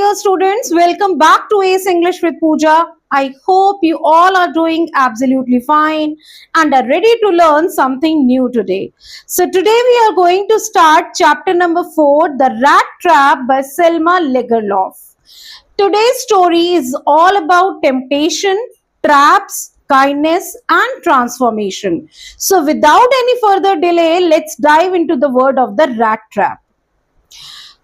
dear students, welcome back to Ace English with Pooja. I hope you all are doing absolutely fine and are ready to learn something new today. So today we are going to start chapter number 4, The Rat Trap by Selma Lagerlof. Today's story is all about temptation, traps, kindness and transformation. So without any further delay, let's dive into the word of the rat trap.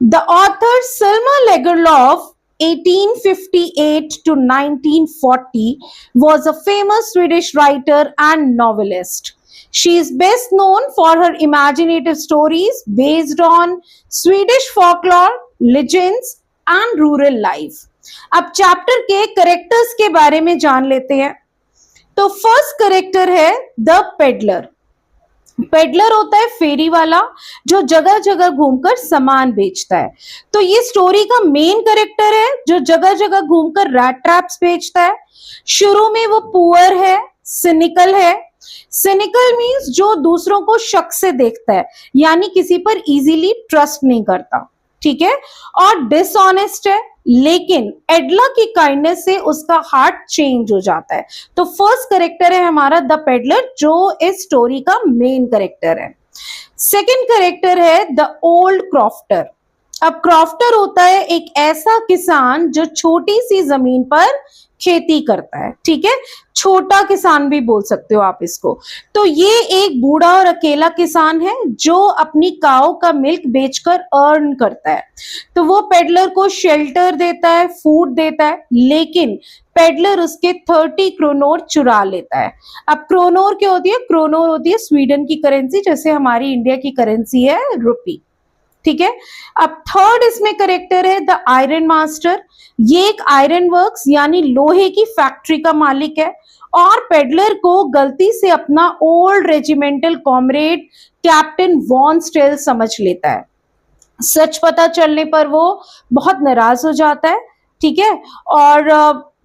The author Selma Lagerlof 1858 to 1940 was a famous Swedish writer and novelist. She is best known for her imaginative stories based on Swedish folklore, legends and rural life. अब chapter के characters के बारे में जान लेते हैं. तो first character है द पेडलर. पेडलर होता है फेरी वाला जो जगह जगह घूमकर सामान बेचता है. तो ये स्टोरी का मेन कैरेक्टर है जो जगह जगह घूमकर रैट ट्रैप्स बेचता है. शुरू में वो पुअर है, सिनिकल है. सिनिकल मींस जो दूसरों को शक से देखता है, यानी किसी पर इजीली ट्रस्ट नहीं करता, ठीक है. और डिसऑनेस्ट है, लेकिन एडला की काइंडनेस से उसका हार्ट चेंज हो जाता है. तो फर्स्ट कैरेक्टर है हमारा द पेडलर जो इस स्टोरी का मेन कैरेक्टर है. सेकंड कैरेक्टर है द ओल्ड क्रॉफ्टर. अब क्रॉफ्टर होता है एक ऐसा किसान जो छोटी सी जमीन पर खेती करता है, ठीक है. छोटा किसान भी बोल सकते हो आप इसको. तो ये एक बूढ़ा और अकेला किसान है जो अपनी काऊ का मिल्क बेचकर अर्न करता है. तो वो पेडलर को शेल्टर देता है, फूड देता है, लेकिन पेडलर उसके 30 क्रोनोर चुरा लेता है. अब क्रोनोर क्या होती है? क्रोनोर होती है स्वीडन की करेंसी, जैसे हमारी इंडिया की करेंसी है रुपी, ठीक है. अब थर्ड इसमें करेक्टर है द आयरन मास्टर. ये एक आयरन वर्क्स यानी लोहे की फैक्ट्री का मालिक है और पेडलर को गलती से अपना old regimental comrade captain von Stell समझ लेता है. सच पता चलने पर वो बहुत नाराज हो जाता है, ठीक है. और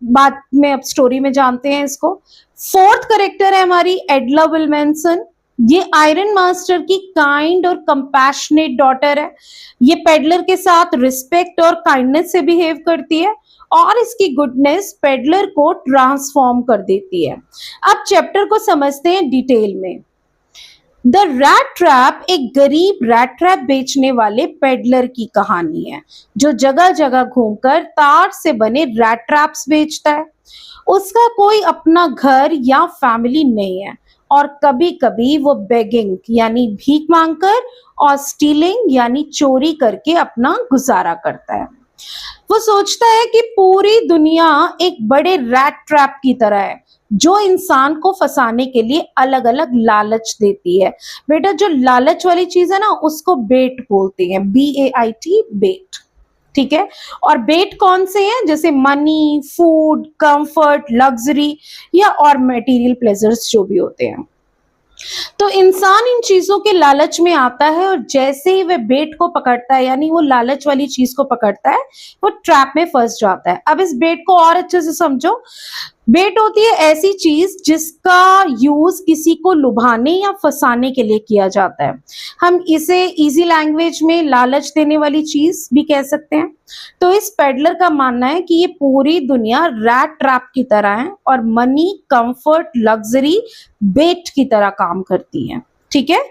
बाद में अब स्टोरी में जानते हैं इसको. फोर्थ करेक्टर है हमारी एडला विल्मेंसन. ये आयरन मास्टर की काइंड और कंपैशनेट डॉटर है. ये पेडलर के साथ रिस्पेक्ट और काइंडनेस से बिहेव करती है और इसकी गुडनेस पेडलर को ट्रांसफॉर्म कर देती है. अब चैप्टर को समझते हैं डिटेल में. द रैट ट्रैप एक गरीब रैट ट्रैप बेचने वाले पेडलर की कहानी है जो जगह जगह घूमकर तार से बने रैट ट्रैप्स बेचता है. उसका कोई अपना घर या फैमिली नहीं है और कभी कभी वो बेगिंग यानी भीख मांगकर और स्टीलिंग यानी चोरी करके अपना गुजारा करता है. वो सोचता है कि पूरी दुनिया एक बड़े रैट ट्रैप की तरह है जो इंसान को फंसाने के लिए अलग अलग लालच देती है. बेटा जो लालच वाली चीज है ना उसको बेट बोलते हैं, BAIT, बेट, ठीक है. और बेट कौन से हैं? जैसे मनी, फूड, कंफर्ट, लग्जरी या और मटेरियल प्लेजर्स जो भी होते हैं. तो इंसान इन चीजों के लालच में आता है और जैसे ही वह बेट को पकड़ता है यानी वो लालच वाली चीज को पकड़ता है वो ट्रैप में फंस जाता है. अब इस बेट को और अच्छे से समझो. बेट होती है ऐसी चीज जिसका यूज किसी को लुभाने या फंसाने के लिए किया जाता है. हम इसे इजी लैंग्वेज में लालच देने वाली चीज भी कह सकते हैं. तो इस पेडलर का मानना है कि ये पूरी दुनिया रैट ट्रैप की तरह है और मनी, कंफर्ट, लग्जरी बेट की तरह काम करती है, ठीक है.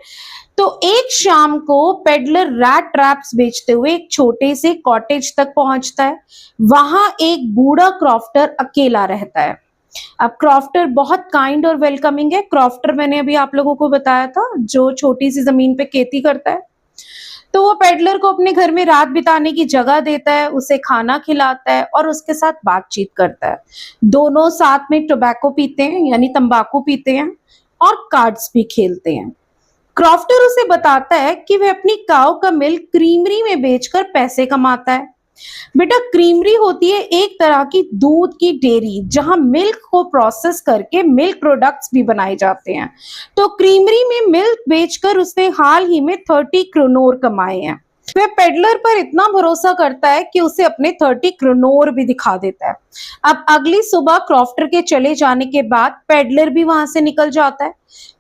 तो एक शाम को पेडलर रैट ट्रैप्स बेचते हुए एक छोटे से कॉटेज तक पहुंचता है. वहां एक बूढ़ा क्रॉफ्टर अकेला रहता है. अब क्रॉफ्टर बहुत काइंड और वेलकमिंग है. क्रॉफ्टर मैंने अभी आप लोगों को बताया था जो छोटी सी जमीन पे खेती करता है. तो वो पेडलर को अपने घर में रात बिताने की जगह देता है, उसे खाना खिलाता है और उसके साथ बातचीत करता है. दोनों साथ में टोबैको पीते हैं यानी तंबाकू पीते हैं और कार्ड्स भी खेलते हैं. क्रॉफ्टर उसे बताता है कि वह अपनी काऊ का मिल्क क्रीमरी में बेचकर पैसे कमाता है. बेटा क्रीमरी होती है एक तरह की दूध की डेयरी जहां मिल्क को प्रोसेस करके मिल्क प्रोडक्ट्स भी बनाए जाते हैं. तो क्रीमरी में मिल्क बेचकर उसने हाल ही में 30 क्रोनोर कमाए हैं. वह पेडलर पर इतना भरोसा करता है कि उसे अपने 30 क्रोनोर भी दिखा देता है। अब अगली सुबह क्रॉफ्टर के चले जाने के बाद पेडलर भी वहां से निकल जाता है,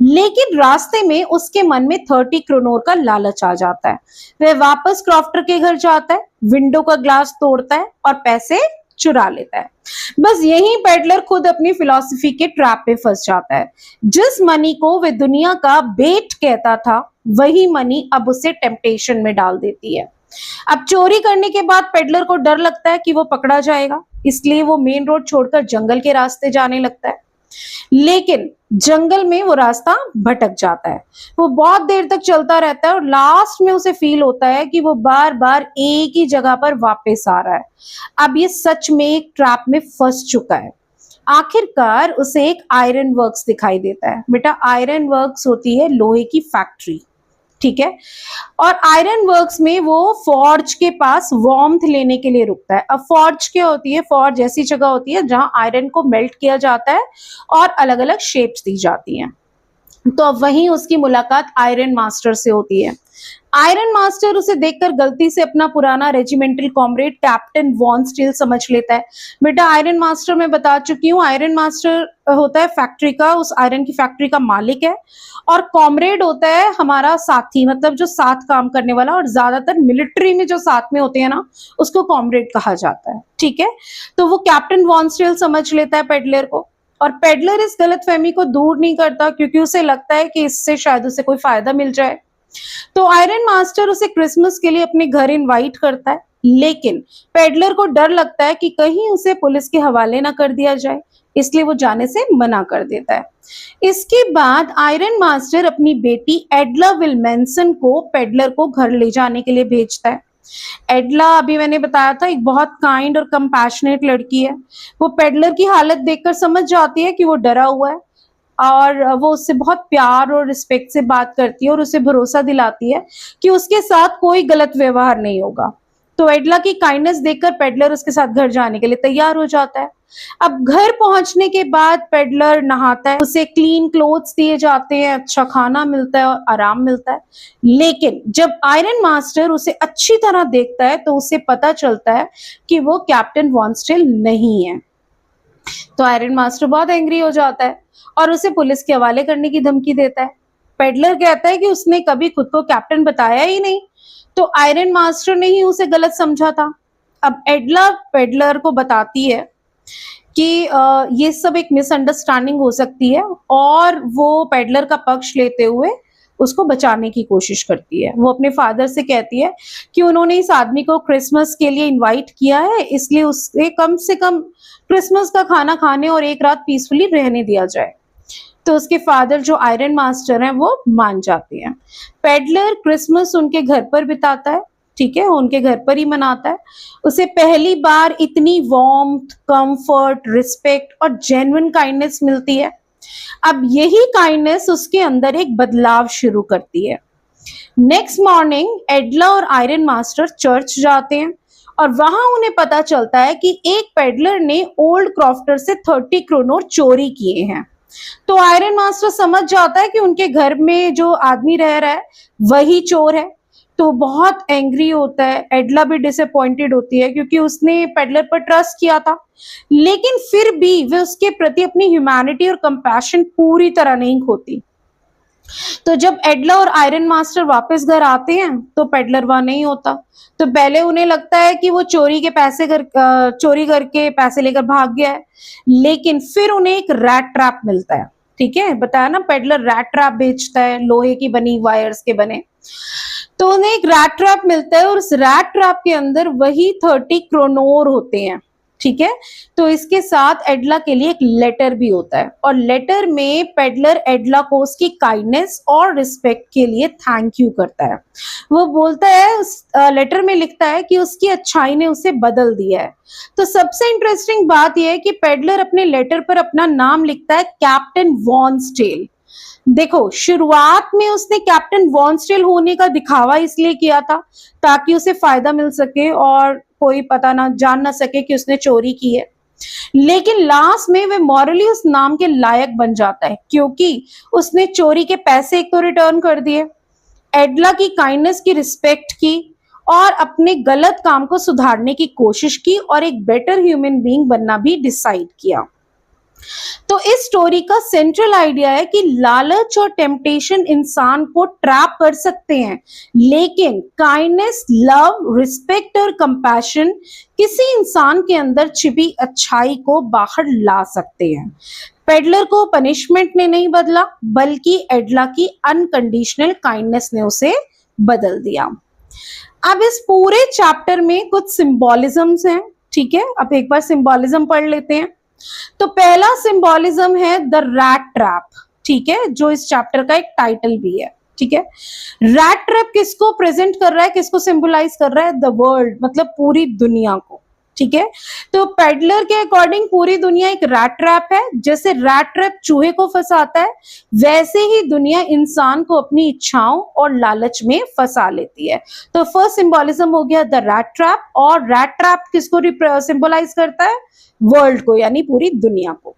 लेकिन रास्ते में उसके मन में 30 क्रोनोर का लालच आ जाता है। वह वापस क्रॉफ्टर के घर जाता है, विंडो का ग्लास तोड़ता है और पैसे चुरा लेता है। बस यही पेडलर खुद अपनी फिलॉसफी के ट्रैप में फंस जाता है। जिस मनी को वह दुनिया का बेट कहता था, वही मनी अब उसे टेम्पटेशन में डाल देती है। अब चोरी करने के बाद पेडलर को डर लगता है कि वो पकड़ा जाएगा, इसलिए वो मेन रोड छोड़कर जंगल के रास्ते जाने लगता है। लेकिन जंगल में वो रास्ता भटक जाता है। वो बहुत देर तक चलता रहता है और लास्ट में उसे फील होता है कि वो बार बार एक ही जगह पर वापस आ रहा है। अब ये सच में एक ट्रैप में फंस चुका है। आखिरकार उसे एक आयरन वर्क्स दिखाई देता है। बेटा, आयरन वर्क्स होती है लोहे की फैक्ट्री, ठीक है। और आयरन वर्क्स में वो फॉर्ज के पास वार्मथ लेने के लिए रुकता है। अब फॉर्ज क्या होती है? फॉर्ज ऐसी जगह होती है जहां आयरन को मेल्ट किया जाता है और अलग अलग शेप्स दी जाती हैं। तो अब वहीं उसकी मुलाकात आयरन मास्टर से होती है। आयरन मास्टर उसे देखकर गलती से अपना पुराना regimental comrade captain von Steel समझ लेता है। बेटा, आयरन मास्टर मैं बता चुकी हूँ, आयरन मास्टर होता है फैक्ट्री का, उस आयरन की फैक्ट्री का मालिक है। और कॉमरेड होता है हमारा साथी, मतलब जो साथ काम करने वाला। और ज्यादातर मिलिट्री में जो साथ में होते हैं ना, उसको कॉमरेड कहा जाता है, ठीक है। तो वो कैप्टन वॉन स्टील समझ लेता है पेडलर को। और पेडलर इस गलतफहमी को दूर नहीं करता, क्योंकि उसे लगता है कि इससे शायद उसे कोई फायदा मिल जाए। तो आयरन मास्टर उसे क्रिसमस के लिए अपने घर इनवाइट करता है, लेकिन पेडलर को डर लगता है कि कहीं उसे पुलिस के हवाले ना कर दिया जाए, इसलिए वो जाने से मना कर देता है। इसके बाद आयरन मास्टर अपनी बेटी एडला विल्मेंसन को पेडलर को घर ले जाने के लिए भेजता है। एडला, अभी मैंने बताया था, एक बहुत काइंड और कंपैशनेट लड़की है। वो पेडलर की हालत देखकर समझ जाती है कि वो डरा हुआ है, और वो उससे बहुत प्यार और रिस्पेक्ट से बात करती है और उसे भरोसा दिलाती है कि उसके साथ कोई गलत व्यवहार नहीं होगा। तो एडला की काइंडनेस देखकर पेडलर उसके साथ घर जाने के लिए तैयार हो जाता है। अब घर पहुंचने के बाद पेडलर नहाता है, उसे क्लीन क्लोथ्स दिए जाते हैं, अच्छा खाना मिलता है और आराम मिलता है। लेकिन जब आयरन मास्टर उसे अच्छी तरह देखता है तो उसे पता चलता है कि वो कैप्टन वॉन स्टील नहीं है। तो आयरन मास्टर बहुत एंग्री हो जाता है और उसे पुलिस के हवाले करने की धमकी देता है। पेडलर कहता है कि उसने कभी खुद को कैप्टन बताया ही नहीं, तो आयरन मास्टर ने ही उसे गलत समझा था। अब एडला पेडलर को बताती है कि ये सब एक मिसअंडरस्टैंडिंग हो सकती है, और वो पेडलर का पक्ष लेते हुए उसको बचाने की कोशिश करती है। वो अपने फादर से कहती है कि उन्होंने इस आदमी को क्रिसमस के लिए इनवाइट किया है, इसलिए उसे कम से कम क्रिसमस का खाना खाने और एक रात पीसफुली रहने दिया जाए। तो उसके फादर जो आयरन मास्टर हैं वो मान जाते हैं। पेडलर क्रिसमस उनके घर पर बिताता है, ठीक है, उनके घर पर ही मनाता है। उसे पहली बार इतनी वार्मथ, कंफर्ट, रिस्पेक्ट और जेन्युइन काइंडनेस मिलती है। अब यही काइंडनेस उसके अंदर एक बदलाव शुरू करती है। नेक्स्ट मॉर्निंग एडला और आयरन मास्टर चर्च जाते हैं और वहां उन्हें पता चलता है कि एक पेडलर ने ओल्ड क्रॉफ्टर से 30 क्रोनोर चोरी किए हैं। तो आयरन मास्टर समझ जाता है कि उनके घर में जो आदमी रह रहा है वही चोर है। तो बहुत एंग्री होता है। एडला भी डिसअपॉइंटेड होती है, क्योंकि उसने पेडलर पर ट्रस्ट किया था, लेकिन फिर भी वे उसके प्रति अपनी ह्यूमैनिटी और कंपैशन पूरी तरह नहीं खोती। तो जब एडला और आयरन मास्टर वापस घर आते हैं तो पेडलर वहां नहीं होता। तो पहले उन्हें लगता है कि वो चोरी करके पैसे लेकर भाग गया है, लेकिन फिर उन्हें एक रैट ट्रैप मिलता है। ठीक है, बताया ना, पेडलर रैट ट्रैप बेचता है, लोहे की बनी, वायर्स के बने। तो उन्हें एक रैट ट्रैप मिलता है और उस रैट ट्रैप के अंदर वही 30 क्रोनोर होते हैं। ठीक है, तो इसके साथ एडला के लिए एक लेटर भी होता है, और लेटर में पेडलर एडला को उसकी काइंडनेस और रिस्पेक्ट के लिए थैंक यू करता है। वो बोलता है, उस लेटर में लिखता है कि उसकी अच्छाई ने उसे बदल दिया है। तो सबसे इंटरेस्टिंग बात यह है कि पेडलर अपने लेटर पर अपना नाम लिखता है कैप्टन वॉन स्टील। देखो, शुरुआत में उसने कैप्टन वॉन स्टील होने का दिखावा इसलिए किया था ताकि उसे फायदा मिल सके और कोई पता ना जान ना सके कि उसने चोरी की है। लेकिन लास्ट में वह मॉरली उस नाम के लायक बन जाता है, क्योंकि उसने चोरी के पैसे एक तो रिटर्न कर दिए, एडला की काइंडनेस की रिस्पेक्ट की, और अपने गलत काम को सुधारने की कोशिश की और एक बेटर ह्यूमन बीइंग बनना भी डिसाइड किया। तो इस स्टोरी का सेंट्रल आइडिया है कि लालच और टेम्पटेशन इंसान को ट्रैप कर सकते हैं, लेकिन काइंडनेस, लव, रिस्पेक्ट और कंपैशन किसी इंसान के अंदर छिपी अच्छाई को बाहर ला सकते हैं। पेडलर को पनिशमेंट ने नहीं बदला, बल्कि एडला की अनकंडीशनल काइंडनेस ने उसे बदल दिया। अब इस पूरे चैप्टर में कुछ सिंबोलिज्म्स हैं, ठीक है। अब एक बार सिंबोलिज्म पढ़ लेते हैं। तो पहला सिंबोलिज्म है द रैट ट्रैप, ठीक है, जो इस चैप्टर का एक टाइटल भी है, ठीक है। रैट ट्रैप किसको प्रेजेंट कर रहा है, किसको सिंबलाइज कर रहा है? द वर्ल्ड, मतलब पूरी दुनिया को, ठीक है। तो पेडलर के अकॉर्डिंग पूरी दुनिया एक रैट ट्रैप है। जैसे रैट ट्रैप चूहे को फंसाता है, वैसे ही दुनिया इंसान को अपनी इच्छाओं और लालच में फंसा लेती है। तो फर्स्ट सिंबोलिज्म हो गया द रैट ट्रैप, और रैट ट्रैप किसको सिंबलाइज करता है? वर्ल्ड को, यानी पूरी दुनिया को।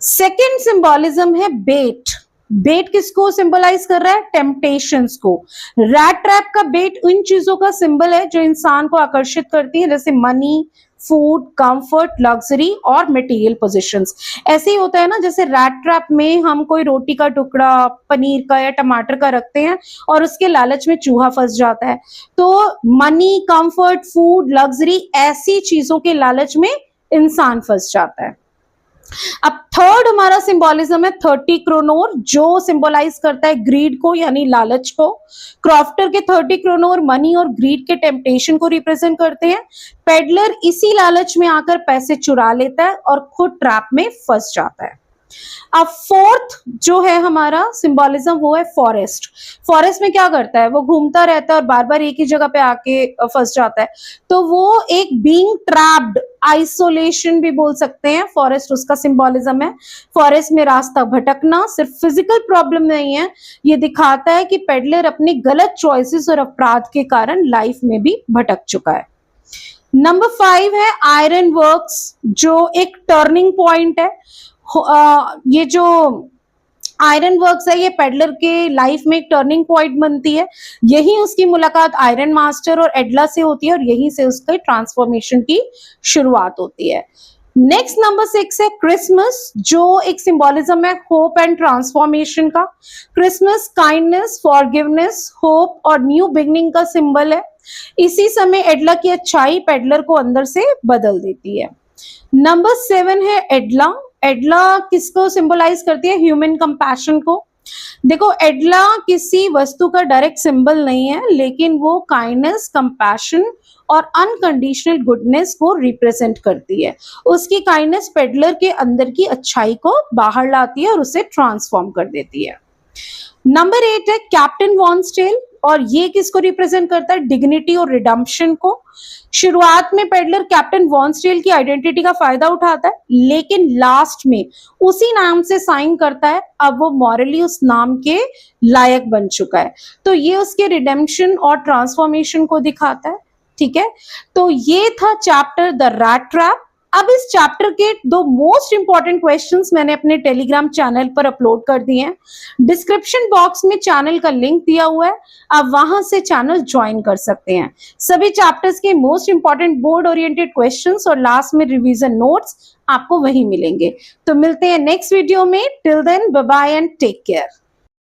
सेकेंड सिंबोलिज्म है बेट। बेट किसको सिंबलाइज कर रहा है? टेम्पटेशंस को। रैट ट्रैप का बेट उन चीजों का सिंबल है जो इंसान को आकर्षित करती है, जैसे मनी, फूड, कंफर्ट, लग्जरी और मटेरियल पोजीशंस। ऐसे ही होता है ना, जैसे रैट ट्रैप में हम कोई रोटी का टुकड़ा, पनीर का या टमाटर का रखते हैं और उसके लालच में चूहा फंस जाता है। तो मनी, कंफर्ट, फूड, लग्जरी, ऐसी चीजों के लालच में इंसान फंस जाता है। अब थर्ड हमारा सिंबोलिज्म है 30 क्रोनोर, जो सिंबलाइज करता है ग्रीड को, यानी लालच को। क्रॉफ्टर के 30 क्रोनोर मनी और ग्रीड के टेम्पटेशन को रिप्रेजेंट करते हैं। पेडलर इसी लालच में आकर पैसे चुरा लेता है और खुद ट्रैप में फंस जाता है। अब फोर्थ जो है हमारा सिंबोलिज्म, वो है फॉरेस्ट। फॉरेस्ट में क्या करता है? वो घूमता रहता है और बार बार एक ही जगह पे आके फंस जाता है। तो वो एक बीइंग ट्रैप्ड, आइसोलेशन भी बोल सकते हैं, फॉरेस्ट उसका सिंबोलिज्म है। फॉरेस्ट में रास्ता भटकना सिर्फ फिजिकल प्रॉब्लम नहीं है, ये दिखाता है कि पेडलर अपने गलत चॉइसेस और अपराध के कारण लाइफ में भी भटक चुका है। नंबर 5 है आयरन वर्क्स, जो एक टर्निंग पॉइंट है। ये जो आयरन वर्क्स है, ये पेडलर के लाइफ में एक टर्निंग पॉइंट बनती है। यही उसकी मुलाकात आयरन मास्टर और एडला से होती है और यहीं से उसके ट्रांसफॉर्मेशन की शुरुआत होती है। नेक्स्ट नंबर 6 है क्रिसमस, जो एक सिंबोलिज्म है होप एंड ट्रांसफॉर्मेशन का। क्रिसमस काइंडनेस, फॉरगिवनेस, होप और न्यू बिगनिंग का सिंबल है। इसी समय एडला की अच्छाई पेडलर को अंदर से बदल देती है। नंबर 7 है एडला। एडला किसको सिंबलाइज करती है? ह्यूमन कंपैशन को। देखो, एडला किसी वस्तु का डायरेक्ट सिंबल नहीं है, लेकिन वो काइंडनेस, कंपैशन और अनकंडीशनल गुडनेस को रिप्रेजेंट करती है। उसकी काइंडनेस पेडलर के अंदर की अच्छाई को बाहर लाती है और उसे ट्रांसफॉर्म कर देती है। नंबर 8 है कैप्टन वॉन्स्टेल, और ये किसको रिप्रेजेंट करता है? डिग्निटी और रिडम्पशन को। शुरुआत में पेडलर कैप्टन वॉन्स्टेल की आइडेंटिटी का फायदा उठाता है, लेकिन लास्ट में उसी नाम से साइन करता है। अब वो मॉरली उस नाम के लायक बन चुका है। तो ये उसके रिडेम्पशन और ट्रांसफॉर्मेशन को दिखाता है, ठीक है। तो ये था चैप्टर द रैट ट्रैप। अब इस चैप्टर के 2 मोस्ट इंपॉर्टेंट क्वेश्चंस मैंने अपने टेलीग्राम चैनल पर अपलोड कर दिए हैं। डिस्क्रिप्शन बॉक्स में चैनल का लिंक दिया हुआ है, आप वहां से चैनल ज्वाइन कर सकते हैं। सभी चैप्टर्स के most important board oriented questions और लास्ट में रिवीजन नोट्स आपको वहीं मिलेंगे। तो मिलते हैं नेक्स्ट वीडियो में। Till then, bye bye and take care.